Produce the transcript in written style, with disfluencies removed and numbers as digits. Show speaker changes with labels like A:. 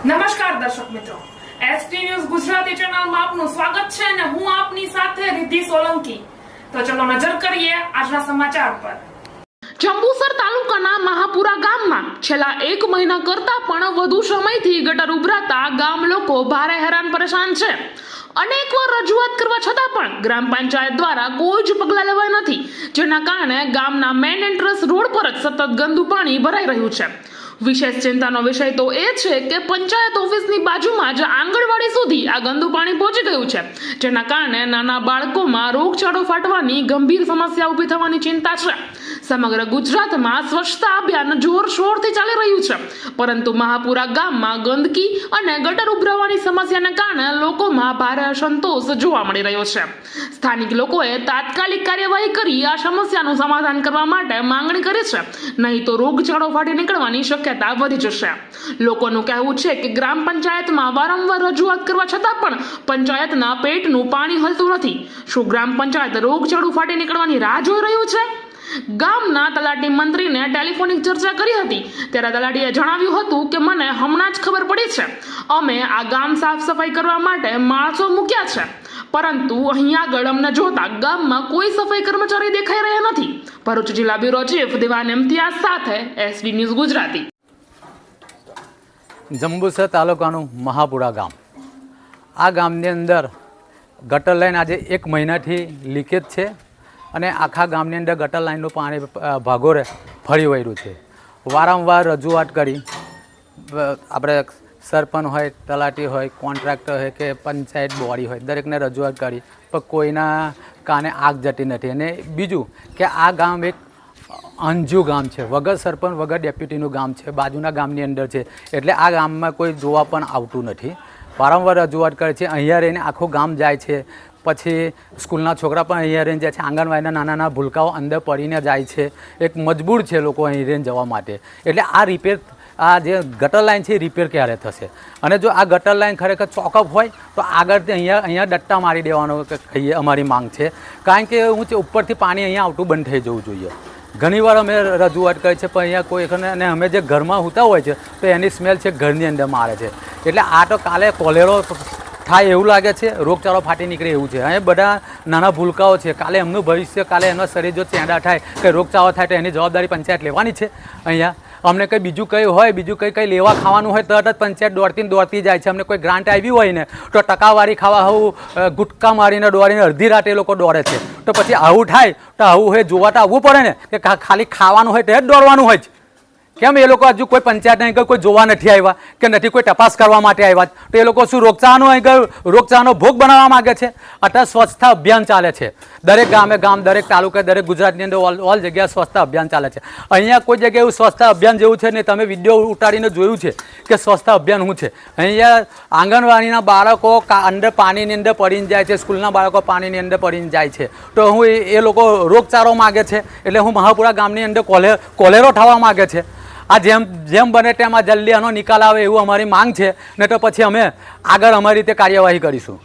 A: નમસ્કાર દર્શક મિત્રો, એસટી ન્યૂઝ ગુજરાતી ચેનલમાં આપનું સ્વાગત છે અને હું આપની સાથે રિદ્ધિ સોલંકી। તો ચલો નજર કરીએ આજના સમાચાર પર। જંબુસર તાલુકાના મહાપુરા ગામમાં છેલ્લા 1 મહિના કરતા પણ વધુ સમયથી ગટર ઉભરાતા ગામ લોકો ભારે હેરાન પરેશાન છે। અનેકવાર રજૂઆત કરવા છતાં પણ ગ્રામ પંચાયત દ્વારા કોઈ જ પગલાં લેવાય નથી, જેના કારણે ગામના મેઇન એન્ટ્રન્સ રોડ પર જ સતત ગંદુ પાણી ભરાઈ રહ્યું છે। વિશેષ ચિંતાનો વિષય તો એ છે કે પંચાયત ઓફિસની બાજુમાં જ આંગણવાડી સુધી આ ગંદુ પાણી પહોંચી ગયું છે, જેના કારણે નાના બાળકોમાં રોગચાળો ફાટવાની ગંભીર સમસ્યા ઊભી થવાની ચિંતા છે। સમગ્ર ગુજરાતમાં સ્વચ્છતા અભિયાન જોરશોરથી ચાલી રહ્યું છે, પરંતુ મહાપુરા ગામમાં ગંદકી અને ગટર ઉભરાવાની સમસ્યાને કારણે લોકોમાં ભારે અસંતોષ જોવા મળી રહ્યો છે। સ્થાનિક લોકોએ તાત્કાલિક કાર્યવાહી કરી આ સમસ્યાનું સમાધાન કરવા માટે માંગણી કરી છે, નહીં તો રોગચાળો ફાટી નીકળવાની શક્યતા વધી જશે। લોકોનું કહેવું છે કે ગ્રામ પંચાયતમાં વારંવાર રજૂઆત કરવા છતાં પણ પંચાયતના પેટનું પાણી હલતું નથી। શું ગ્રામ પંચાયત રોગચાળો ફાટી નીકળવાની રાહ જોઈ રહ્યું છે? ગામના તલાટી મંત્રીને ટેલિફોનિક ચર્ચા કરી હતી, ત્યારે તલાટીએ જણાવ્યું હતું કે મને હમણાં જ ખબર પડી છે, અમે આ ગામ સાફ સફાઈ કરવા માટે માણસો મૂક્યા છે, પરંતુ અહીં આગળ અમને જોતા ગામમાં કોઈ સફાઈ કર્મચારી દેખાઈ રહ્યા નથી। ભરૂચ જિલ્લા બ્યુરો ચીફ દિવાન ઇમ્તિયાઝ સાથે એસડી ન્યૂઝ ગુજરાતી।
B: જંબુસર તાલુકાનું મહાપુરા ગામ, આ ગામની અંદર ગટર લાઈન આજે 1 મહિનાથી લીકેજ છે અને આખા ગામની અંદર ગટર લાઈનનું પાણી ભાગોળે ફરી વળ્યું છે। વારંવાર રજૂઆત કરી, આપણે સરપંચ હોય, તલાટી હોય, કોન્ટ્રાક્ટર હોય કે પંચાયત બોડી હોય, દરેકને રજૂઆત કરી, પણ કોઈના કાને આગ જતી નથી। અને બીજું કે આ ગામ એક અંજુ ગામ છે, વગર સરપંચ વગર ડેપ્યુટીનું ગામ છે, બાજુના ગામની અંદર છે, એટલે આ ગામમાં કોઈ જોવા પણ આવતું નથી। વારંવાર રજૂઆત કરે છે, અહીંયા રહીને આખું ગામ જાય છે, પછી સ્કૂલના છોકરા પણ અહીંયા રહીને જાય છે, આંગણવાડીના નાના નાના ભૂલકાઓ અંદર પડીને જાય છે, એક મજબૂર છે લોકો અહીં રહીને જવા માટે। એટલે આ રિપેર, આ જે ગટર લાઈન છે એ રિપેર ક્યારે થશે? અને જો આ ગટર લાઈન ખરેખર ચોકઅપ હોય તો આગળથી અહીંયા ડટ્ટા મારી દેવાનો કહીએ અમારી માંગ છે, કારણ કે ઉપરથી પાણી અહીંયા આવતું બંધ થઈ જવું જોઈએ। ઘણીવાર અમે રજૂઆત કરી છે, પણ અહીંયા કોઈ અને અમે જે ઘરમાં સૂતા હોય છે તો એની સ્મેલ છે ઘરની અંદર મારે છે, એટલે આ તો કાલે કોલેરો થાય એવું લાગે છે, રોગચાળો ફાટી નીકળે એવું છે। અહીંયા બધા નાના ભૂલકાઓ છે, કાલે એમનું ભવિષ્ય, કાલે એમના શરીર જો ચેંડા થાય કે રોગચાળો થાય તો એની જવાબદારી પંચાયત લેવાની છે। અહીંયા અમને કંઈ બીજું કંઈ હોય, બીજું કંઈ લેવા ખાવાનું હોય તરત જ પંચાયત દોડતી જાય છે। અમને કોઈ ગ્રાન્ટ આવી હોય ને તો ટકાવારી ખાવા આવું ગુટકા મારીને દોડીને અડધી રાતે એ લોકો દોડે છે, તો પછી આવું થાય તો આવું હોય જોવા તો આવવું પડે ને, કે ખાલી ખાવાનું હોય તો જ દોડવાનું હોય જ। કેમ એ લોકો હજુ કોઈ પંચાયત અહીં કોઈ જોવા નથી આવ્યા કે નથી કોઈ તપાસ કરવા માટે આવ્યા, તો એ લોકો શું રોગચાળાનો ભોગ બનાવવા માગે છે? અત્યારે સ્વચ્છતા અભિયાન ચાલે છે, દરેક ગામે ગામ, દરેક તાલુકે, દરેક ગુજરાતની અંદર ઓલ જગ્યાએ સ્વચ્છતા અભિયાન ચાલે છે। અહીંયા કોઈ જગ્યાએ એવું સ્વચ્છતા અભિયાન જેવું છે ને, તમે વિડીયો ઉતારીને જોયું છે કે સ્વચ્છતા અભિયાન શું છે? અહીંયા આંગણવાડીના બાળકો અંદર પાણીની અંદર પડીને જાય છે, સ્કૂલના બાળકો પાણીની અંદર પડીને જાય છે, તો હું એ લોકો રોગચાળો માગે છે, એટલે હું મહાપુરા ગામની અંદર કોલેરો થવા માગે છે। આ જેમ બને તેમાં જલ્દી આનો નિકાલ આવે એવું અમારી માંગ છે, ને તો પછી અમે આગળ અમારી રીતે કાર્યવાહી કરીશું।